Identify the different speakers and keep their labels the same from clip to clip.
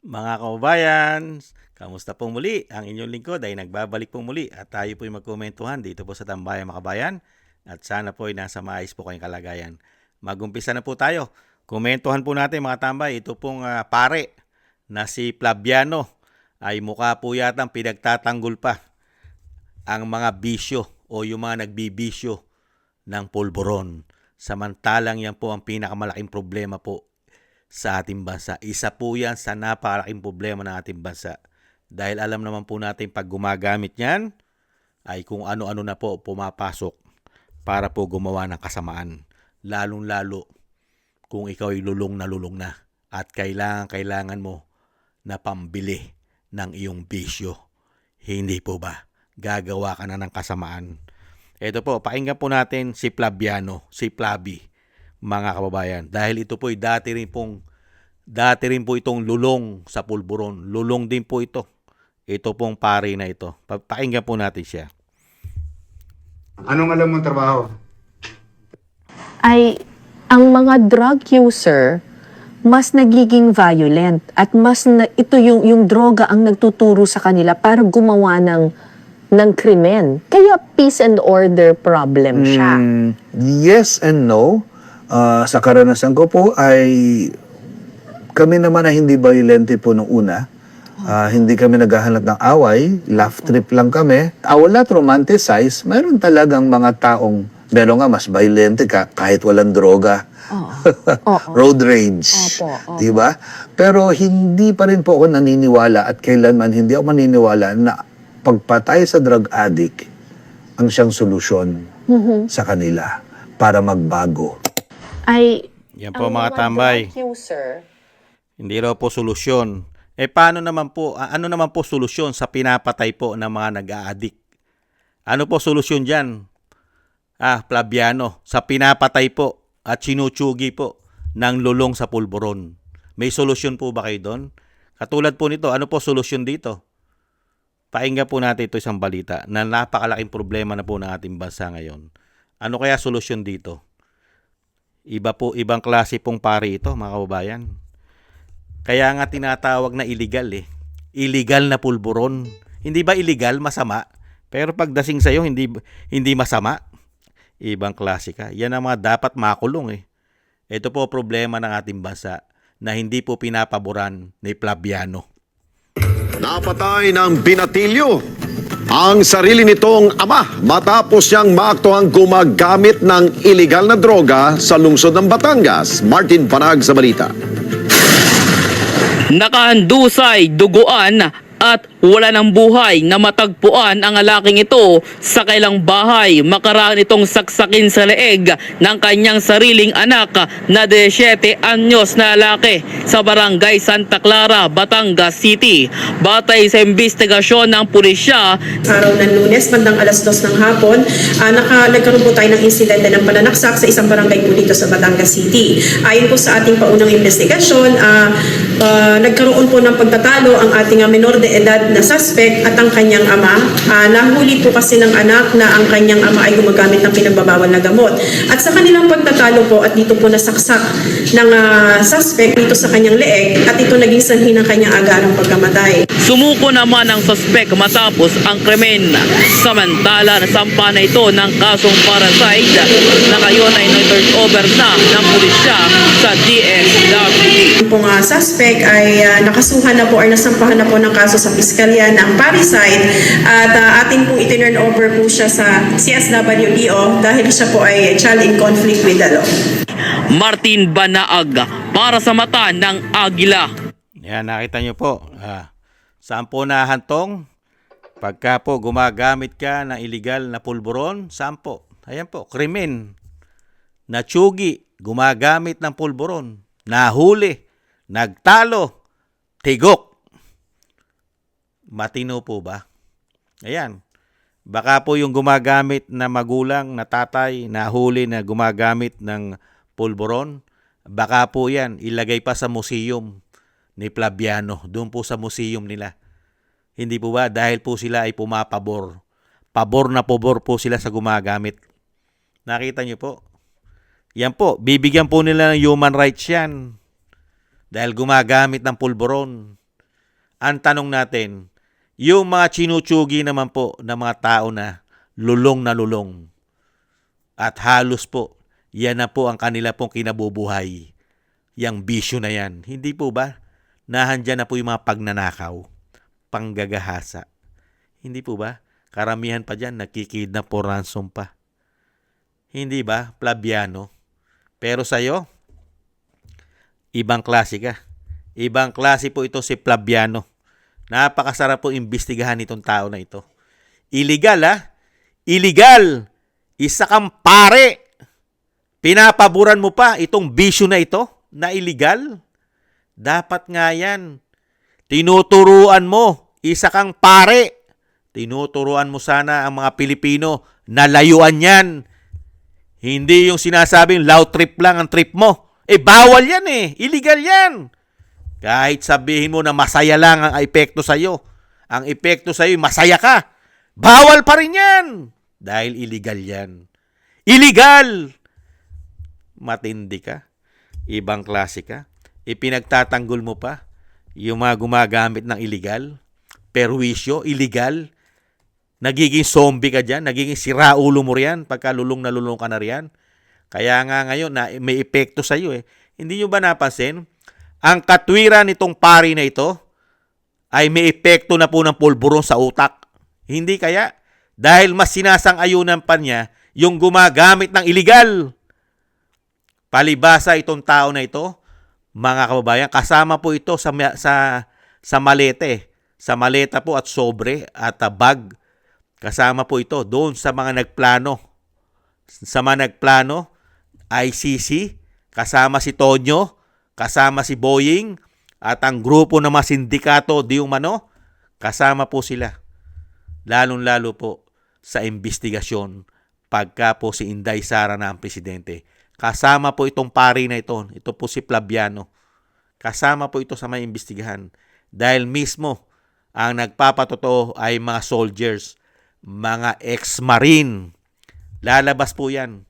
Speaker 1: Mga kababayan, kamusta po muli? Ang inyong lingkod ay nagbabalik po muli at tayo po ay magkomentuhan dito po sa Tambayan mga kabayan at sana po ay nasa maayos po kayong kalagayan. Magumpisa na po tayo. Komentuhan po natin mga tambay, ito pong pare na si Flaviano ay mukha po yatang pinagtatanggol pa ang mga bisyo o yung mga nagbibisyo ng pulburon. Samantalang yan po ang pinakamalaking problema po sa ating bansa. Isa po yan sa napakalaking problema ng ating bansa. Dahil alam naman po natin pag gumagamit yan, ay kung ano-ano na po pumapasok para po gumawa ng kasamaan. Lalong-lalo kung ikaw ay lulong na at kailangan mo na pambili ng iyong bisyo. Hindi po ba? Gagawa ka na ng kasamaan. Ito po, pakinggan po natin si Flaviano, si Flavi, mga kababayan. Dahil ito po ay dati rin po itong lulong sa pulburon. Lulong din po ito. Ito pong pare na ito. Pakinggan po natin siya.
Speaker 2: Anong alam mong trabaho?
Speaker 3: Ay ang mga drug user mas nagiging violent at ito yung droga ang nagtuturo sa kanila para gumawa ng krimen. Kaya peace and order problem siya.
Speaker 4: Yes and no. Sa karanasan ko po ay kami naman na hindi violente po nung una. Hindi kami naghahanap ng away, laugh trip lang kami. I will not romanticize. Mayroon talagang mga taong meron nga mas violente ka kahit walang droga. Road rage. Di ba? Pero hindi pa rin po ako naniniwala at kailanman hindi ako maniniwala na pagpatay sa drug addict ang siyang solusyon sa kanila para magbago.
Speaker 1: Yan po mga tambay. Hindi raw po solusyon. Paano naman po, ano naman po solusyon sa pinapatay po ng mga nag-a-addict? Ano po solusyon dyan? Flaviano, sa pinapatay po at sinutsugi po ng lulong sa pulburon. May solusyon po ba kayo doon? Katulad po nito, ano po solusyon dito? Pakinggan po natin ito isang balita na napakalaking problema na po ng ating bansa ngayon. Ano kaya solusyon dito? Ibang klase pong pare ito, mga kababayan. Kaya nga tinatawag na illegal eh. Illegal na pulburon. Hindi ba illegal, masama? Pero pagdating sa'yo, hindi masama. Ibang klase ka. Yan ang mga dapat makulong eh. Ito po problema ng ating bansa na hindi po pinapaboran ni Flaviano.
Speaker 5: Napatay ng binatilyo ang sarili nitong ama matapos siyang maaktuhang gumagamit ng iligal na droga sa lungsod ng Batangas. Martin Panag sa balita.
Speaker 6: Nakahandusay, duguan at wala ng buhay na matagpuan ang lalaking ito sa kailang bahay makaraan itong saksakin sa leeg ng kanyang sariling anak na 17 anyos na lalaki sa barangay Santa Clara, Batangas City. Batay sa investigasyon ng pulisya,
Speaker 7: araw ng Lunes, bandang alas 2 ng hapon, nagkaroon po tayo ng insidente ng pananaksak sa isang barangay po dito sa Batangas City. Ayon po sa ating paunang investigasyon, nagkaroon po ng pagtatalo ang ating menor de edad na suspect at ang kanyang ama. Nahuli po kasi ng anak na ang kanyang ama ay gumagamit ng pinagbabawal na gamot. At sa kanilang pagtatalo po at dito po nasaksak ng suspect dito sa kanyang leeg at ito naging sanhi ng kanyang agarang pagkamatay.
Speaker 6: sumuko naman ang suspect matapos ang krimen. Samantala, nasampa na ito ng kasong parasite na ngayon ay na-turn over na ng pulisya sa DSWD.
Speaker 7: Pong suspect ay nakasuhan na po or nasampahan na po ng kaso sa piskalya ng parricide at atin pong itinurn over po siya sa CSWDO dahil siya po ay child in conflict with the law.
Speaker 6: Martin Banaag para sa mata ng Agila.
Speaker 1: Yan, nakita nyo po. Saan po nahantong? Pagka po gumagamit ka ng illegal na pulburon, saan po? Ayan po, krimen. Natsugi, gumagamit ng pulburon. Nahuli, nagtalo, tigok. Matino po ba? Ayan. Baka po yung gumagamit na magulang, na tatay, nahuli na gumagamit ng pulburon, baka po yan, ilagay pa sa museum ni Flaviano, doon po sa museum nila. Hindi po ba? Dahil po sila ay pumapabor. Pabor na pabor po sila sa gumagamit. Nakita niyo po? Yan po, bibigyan po nila ng human rights yan. Dahil gumagamit ng pulburon. ang tanong natin, yung mga chinuchugi naman po ng mga tao na lulong at halos po, yan na po ang kanila pong kinabubuhay. Yang bisyo na yan. Hindi po ba? Nahandyan na po yung mga pagnanakaw, panggagahasa. Hindi po ba? Karamihan pa dyan, nakikidnap po ransom pa. Hindi ba? Plabiano. Pero sa'yo, ibang klase ka. Ibang klase po ito si Plabiano. Napakasarap po imbestigahan itong tao na ito. Illegal Illegal! Isa kang pare! Pinapaboran mo pa itong bisyo na ito na illegal? Dapat nga yan. Tinuturuan mo. Isa kang pare. Tinuturuan mo sana ang mga Pilipino na layuan yan. Hindi yung sinasabing loud trip lang ang trip mo. Bawal yan Illegal yan. Kahit sabihin mo na masaya lang ang epekto sa'yo. Ang epekto sa'yo, masaya ka. Bawal pa rin yan. Dahil illegal yan. Illegal! Matindi ka. Ibang klase ka. Ipinagtatanggol mo pa yung mga gumagamit ng illegal. Perwisyo, illegal. Nagiging zombie ka dyan. Nagiging siraulo mo riyan pagka lulong na lulong ka na riyan. Kaya nga ngayon na may epekto sa'yo Hindi nyo ba napansin? Ang katwiran nitong pari na ito ay may epekto na po ng pulburon sa utak. Hindi kaya? Dahil mas sinasang-ayunan pa niya yung gumagamit ng illegal. Palibasa itong tao na ito, mga kababayan, kasama po ito sa malete. Sa maleta po at sobre at bag. Kasama po ito doon sa mga nagplano. Sa mga nagplano, ICC, kasama si Tonyo, kasama si Boying, at ang grupo ng mga sindikato di umano, kasama po sila. Lalong-lalo po sa investigasyon pagka po si Inday Sara na ang presidente. Kasama po itong pari na ito. Ito po si Plabiano. Kasama po ito sa may investigahan. Dahil mismo ang nagpapatotoo ay mga soldiers, mga ex-marine. Lalabas po yan.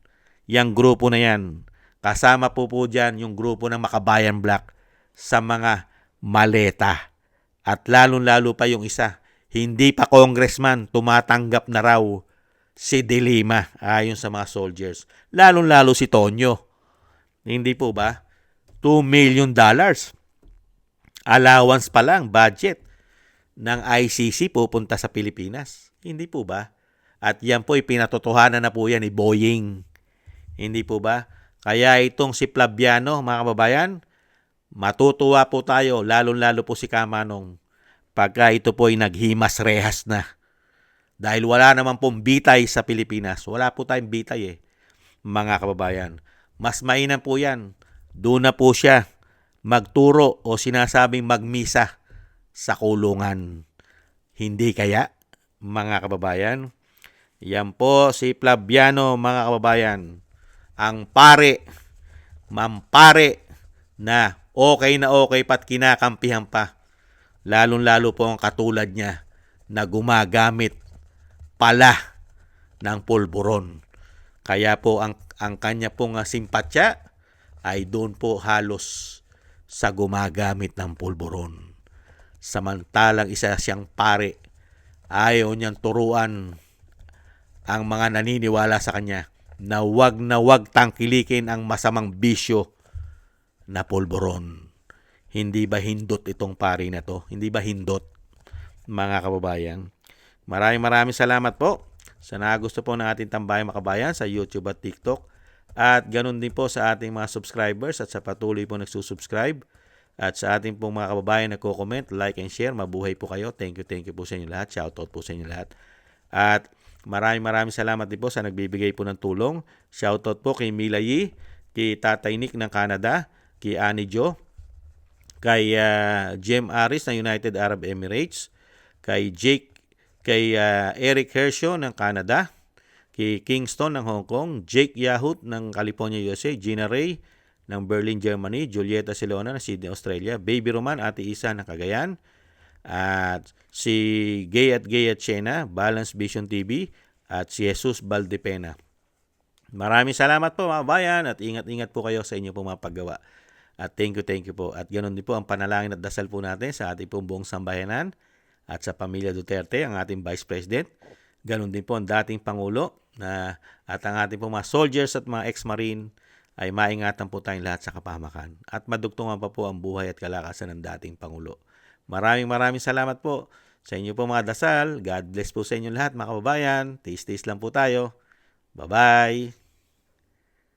Speaker 1: Yang grupo na yan. Kasama po dyan yung grupo ng Makabayan Black sa mga maleta. At lalong-lalo pa yung isa, hindi pa congressman, tumatanggap na raw si De Lima ayon sa mga soldiers. Lalong-lalo si Tonyo. Hindi po ba? $2 million. Allowance pa lang, budget ng ICC pupunta sa Pilipinas. Hindi po ba? At yan po, pinatotohanan na po yan ni Boying. Hindi po ba? Kaya itong si Plabiano, mga kababayan, matutuwa po tayo, lalong-lalo po si Kamanong, pagka ito po ay naghimas rehas na. Dahil wala naman pong bitay sa Pilipinas. Wala po tayong bitay mga kababayan. Mas mainam po yan. Doon na po siya magturo o sinasabing magmisa sa kulungan. Hindi kaya, mga kababayan? Yan po si Plabiano, mga kababayan. Ang pare, mampare na okay pat kinakampihan pa. Lalong-lalo po ang katulad niya na gumagamit pala ng pulburon. Kaya po ang kanya pong simpatya ay doon po halos sa gumagamit ng pulburon. Samantalang isa siyang pare, ayaw niyang turuan ang mga naniniwala sa kanya na wag tangkilikin ang masamang bisyo na pulburon. Hindi ba hindot itong pari na to? Hindi ba hindot, mga kababayan? Maraming salamat po sa nagusto po ng ating Tambayang Makabayan sa YouTube at TikTok. At ganun din po sa ating mga subscribers at sa patuloy po nagsusubscribe. At sa ating pong mga kababayan na nagko-comment, like and share. Mabuhay po kayo. Thank you po sa inyo lahat. Shoutout po sa inyo lahat. At maraming salamat din po sa nagbibigay po ng tulong. Shoutout po kay Mila Yi, kay Tatay Nick ng Canada, kay Annie Jo, kay Jem Aris ng United Arab Emirates, kay Eric Hershaw ng Canada, kay Kingston ng Hong Kong, Jake Yahut ng California, USA, Gina Ray ng Berlin, Germany, Julieta Silona ng Sydney, Australia, Baby Roman, Ate Isa ng Cagayan, at si Gay at Chena, Balance Vision TV, at si Jesus Valdepena. Maraming salamat po mga bayan at ingat-ingat po kayo sa inyo pong mga paggawa. At thank you po. At ganoon din po ang panalangin at dasal po natin sa ating pong buong sambayanan at sa pamilya Duterte, ang ating Vice President. Ganoon din po ang dating Pangulo at ang ating pong mga soldiers at mga ex-marine ay maingatan po tayong lahat sa kapahamakan. At madugtungan pa po ang buhay at kalakasan ng dating Pangulo. Maraming salamat po sa inyo po mga dasal. God bless po sa inyo lahat mga kababayan. Tiis-tiis lang po tayo. Bye-bye!